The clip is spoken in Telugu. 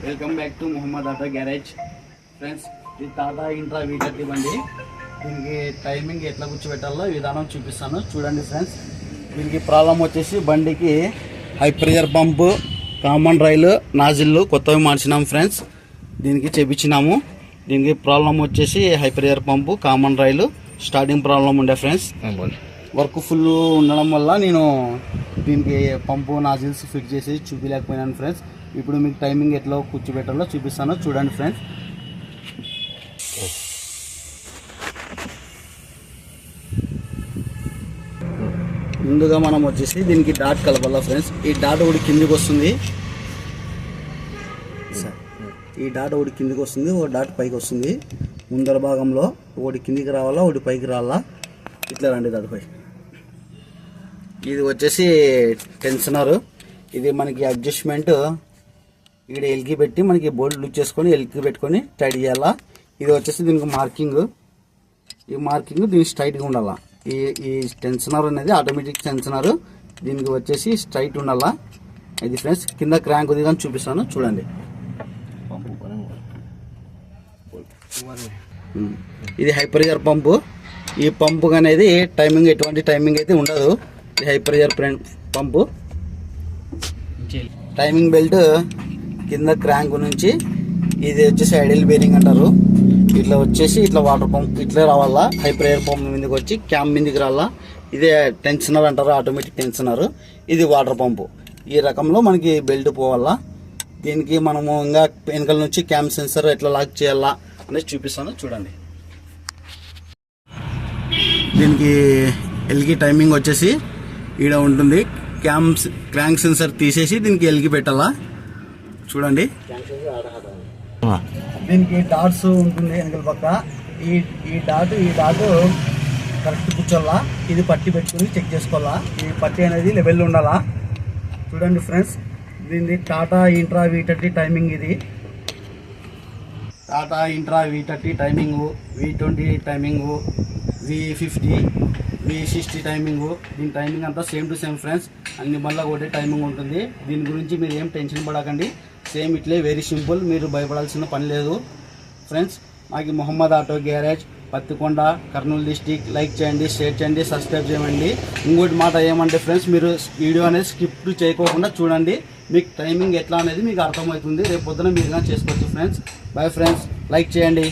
Welcome back to Mohammed auto garage. Friends, ఇది టాటా ఇంట్రా V30 బండి. దీనికి టైమింగ్ ఎట్లా కూర్చోబెట్టాలో విధానం చూపిస్తాను, చూడండి ఫ్రెండ్స్. దీనికి ప్రాబ్లం వచ్చేసి బండికి హై ప్రెషర్ పంపు, కామన్ రైలు, నాజిల్లు కొత్తవి మార్చినాం ఫ్రెండ్స్. దీనికి చేపించినాము. దీనికి ప్రాబ్లం వచ్చేసి హై ప్రెషర్ పంపు, కామన్ రైలు స్టార్టింగ్ ప్రాబ్లం ఉండే ఫ్రెండ్స్. వర్క్ ఫుల్ ఉండడం వల్ల నేను దీనికి పంపు నాజిల్స్ ఫిట్ చేసి చూపించలేకపోయినాను ఫ్రెండ్స్. ఇప్పుడు మీకు టైమింగ్ ఎట్లా కూర్చోబెట్టాలో చూపిస్తాను, చూడండి ఫ్రెండ్స్. ముందుగా మనం వచ్చేసి దీనికి డాట్ కలపాల ఫ్రెండ్స్. ఈ డాట్ ఒకటి కిందికి వస్తుంది, ఈ డాట్ ఒకటి కిందికి వస్తుంది, ఒక డాట్ పైకి వస్తుంది. ముందర భాగంలో ఒకటి కిందికి రావాలా, ఒకటి పైకి రావాలా, ఇట్లా రండి దాటిపై. ఇది వచ్చేసి టెన్షనర్. ఇది మనకి అడ్జస్ట్మెంట్ ఇక్కడ ఎల్కి పెట్టి మనకి బోల్ట్ లూజ్ చేసుకొని ఎల్కి పెట్టుకొని టైట్ చేయాలా. ఇది వచ్చేసి దీనికి మార్కింగ్, ఈ మార్కింగ్ దీనికి స్ట్రైట్గా ఉండాలా. ఈ టెన్షనర్ అనేది ఆటోమేటిక్ టెన్షనర్, దీనికి వచ్చేసి స్ట్రైట్ ఉండాలా. ఇది ఫ్రెండ్స్, కింద క్రాంక్ ఉంది కానీ చూపిస్తాను, చూడండి. ఇది హై ప్రెషర్ పంపు. ఈ పంపు అనేది టైమింగ్ ఎటువంటి టైమింగ్ అయితే ఉండదు. ఇది హై ప్రెషర్ పంపు. టైమింగ్ బెల్ట్ కింద క్రాంక్ నుంచి, ఇది వచ్చేసి ఐడియల్ బేరింగ్ అంటారు. ఇట్లా వచ్చేసి ఇట్లా వాటర్ పంప్ ఇట్లా రావాలా. హై ప్రెషర్ పంప్ మీదకి వచ్చి క్యామ్ మీదకి రావాలా. ఇదే టెన్షనర్ అంటారు, ఆటోమేటిక్ టెన్షనర్. ఇది వాటర్ పంపు. ఈ రకంలో మనకి బెల్ట్ పోవాలా. దీనికి మనము ఇంకా వెనకాల నుంచి క్యామ్ సెన్సర్ ఎట్లా లాక్ చేయాలా అనేది చూపిస్తాను, చూడండి. దీనికి ఎల్కి టైమింగ్ వచ్చేసి ఈడ ఉంటుంది. క్రాంక్ సెన్సర్ తీసేసి దీనికి ఎల్కి పెట్టాలా, చూడండి. దీనికి డాట్స్ ఉంటుంది వెనకాల పక్క. ఈ డాట్ కరెక్ట్ కూర్చోాలా. ఇది పట్టి పెట్టుకుని చెక్ చేసుకోవాలా. ఈ పట్టి అనేది లెవెల్లో ఉండాలా, చూడండి ఫ్రెండ్స్. దీన్ని టాటా ఇంట్రా V30 టైమింగ్. ఇది Tata Intra V30 timing, V20 timing, V50, V60 timing. దీని టైమింగ్ అంతా సేమ్ టు సేమ్ ఫ్రెండ్స్. అన్ని మళ్ళీ ఒకటే టైమింగ్ ఉంటుంది. దీని గురించి మీరు ఏం టెన్షన్ పడకండి. సేమ్ ఇట్లే, వెరీ సింపుల్. మీరు భయపడాల్సిన పని లేదు ఫ్రెండ్స్. మాకు Mohammed auto garage, Pattikonda, Kurnool district. Like చేయండి, షేర్ చేయండి, సబ్స్క్రైబ్ చేయండి. ఇంకోటి మాట ఏమంటే ఫ్రెండ్స్, మీరు వీడియో అనేది స్కిప్ చేయకోకుండా చూడండి. మీకు టైమింగ్ ఎట్లా అనేది మీకు అర్థమవుతుంది. రేపు పొద్దున మీరు కానీ చేసుకోవచ్చు ఫ్రెండ్స్. బాయ్ ఫ్రెండ్స్, లైక్ చేయండి.